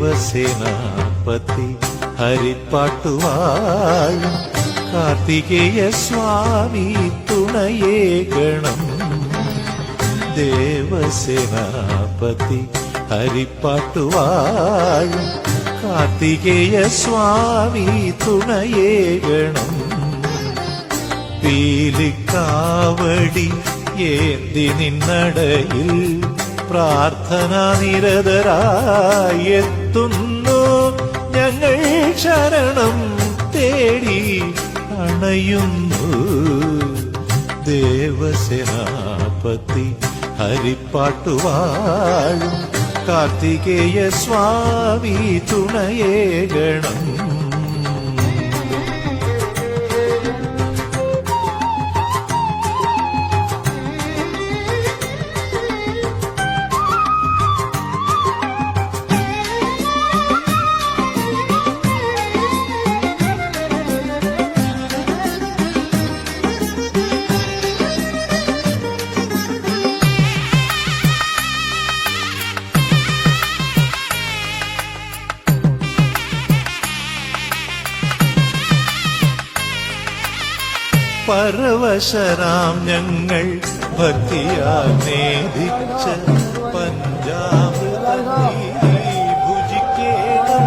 ദേവസേനാപതി ഹരിപ്പാട്ടുവാഴും കാർത്തികേയ സ്വാമി തുണയേകണം. ദേവസേനാപതി ഹരിപ്പാട്ടുവാഴും കാർത്തികേയ സ്വാമി തുണയേകണം. പീലിക്കാവടി ഏന്തി നിന്നടയിൽ പ്രാർത്ഥനാ നിരതരായെത്തുന്നു ഞങ്ങൾ. ശരണം തേടി അണയുന്നു. ദേവസേനാപതി ഹരിപ്പാട്ടുവാഴും കാർത്തികേയ സ്വാമി തുണയേകണം. പരവശരാം ഞങ്ങൾ ഭക്തിയാൽ നേദിച്ച പഞ്ചാമൃതം ഭുജിക്കേണം.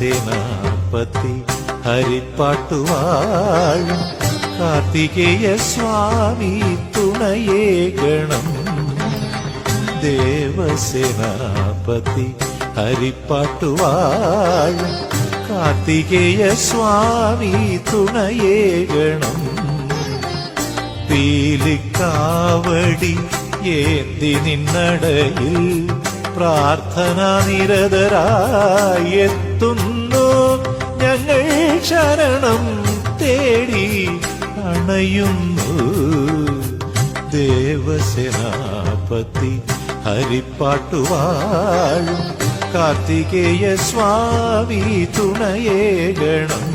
ദേവസേനാപതി ഹരിപ്പാട്ടുവാഴും കാർത്തികേയ സ്വാമി തുണയേകണം. ദേവസേനാപതി ഹരിപ്പാട്ടുവാഴും കാർത്തികേയ സ്വാമി തുണയേകണം. പീലിക്കാവടി ഏന്തി നിന്നടയിൽ പ്രാർത്ഥനാ നിരതരായെത്തുന്നു ഞങ്ങൾ. ശരണം തേടി അണയുന്നു. ദേവസേനാപതി ഹരിപ്പാട്ടുവാഴും കാർത്തികേയ സ്വാമി തുണയേകണം.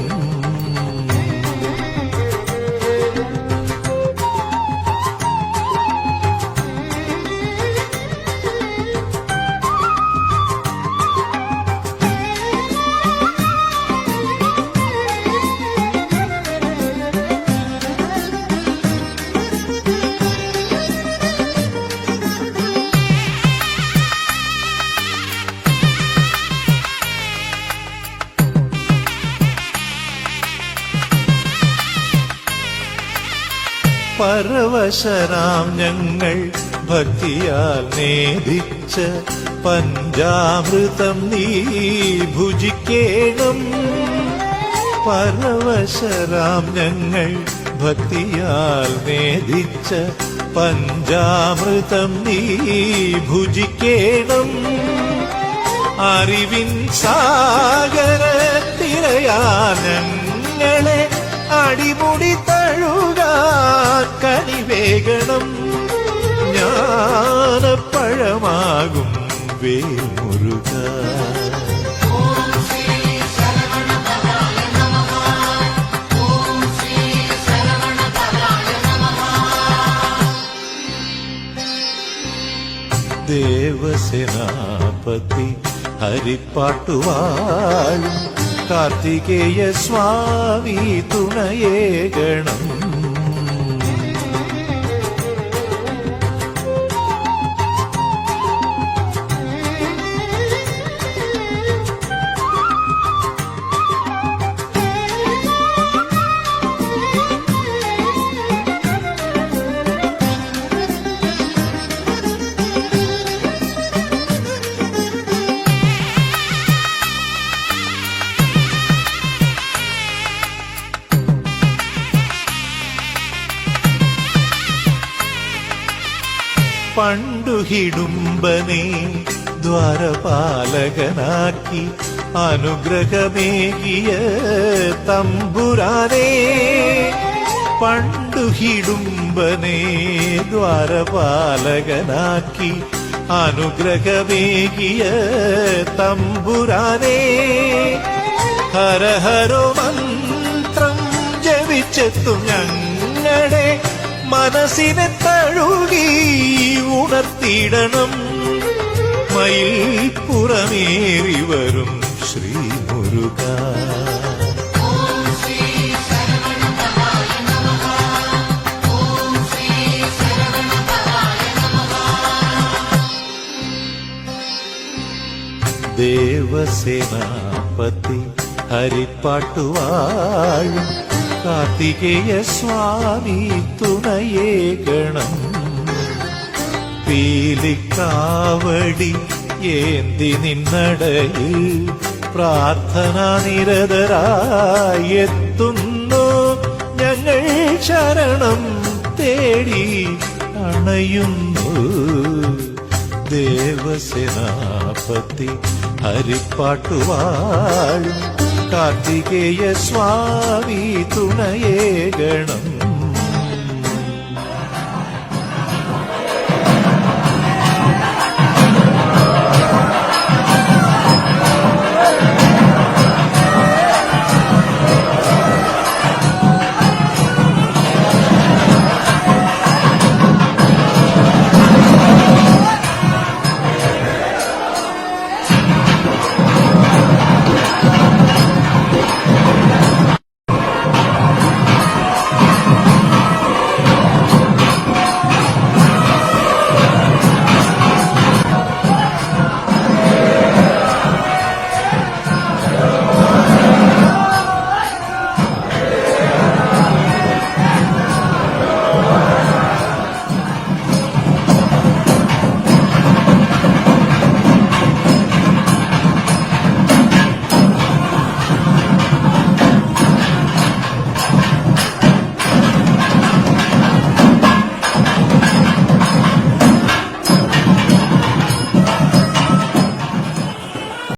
പരവശരാം ഞങ്ങൾ ഭക്തിയാൽ നേദിച്ച പഞ്ചാമൃതം നീ ഭുജിക്കേണം. പരവശരാം ഞങ്ങൾ ഭക്തിയാൽ നേദിച്ച പഞ്ചാമൃതം നീ ഭുജിക്കേണം. അറിവിൻ സാഗരത്തിരയാൽ ഞങ്ങളെ അടിമുടി തഴുകാൻ കനിവേകണം. ജ്ഞാനപ്പഴമാകും വേൽമുരുക. ദേവസേനാപതി ഹരിപ്പാട്ടുവാഴും കാർത്തികേയ സ്വാമി തുണയേകണം. പണ്ടു ഹിഡുംബനെ ദ്വാരപാലകനാക്കി അനുഗ്രഹമേകിയ തമ്പുരാനേ. പണ്ടു ഹിഡുംബനെ ദ്വാരപാലകനാക്കി അനുഗ്രഹമേകിയ തമ്പുരാനേ. ഹരഹരോ മന്ത്രം ജപിച്ചെത്തും ഞങ്ങളുടെ മനസ്സിനെ തഴുകി ഉണർത്തിയിടണം. മയിൽ പുറമേറി വരും ശ്രീ മുരുക. ദേവസേനാപതി ഹരിപ്പാട്ടുവാഴും കാർത്തികേയ സ്വാമി തുണയേകണം. പീലിക്കാവടി ഏന്തി നിന്നടയിൽ പ്രാർത്ഥനാ നിരതരായി എത്തുന്നു ഞങ്ങൾ. ശരണം തേടി അണയുന്നു. ദേവസേനാപതി ഹരിപ്പാട്ടുവാഴും കാർത്തികേയ സ്വാമി തുണയേകണം.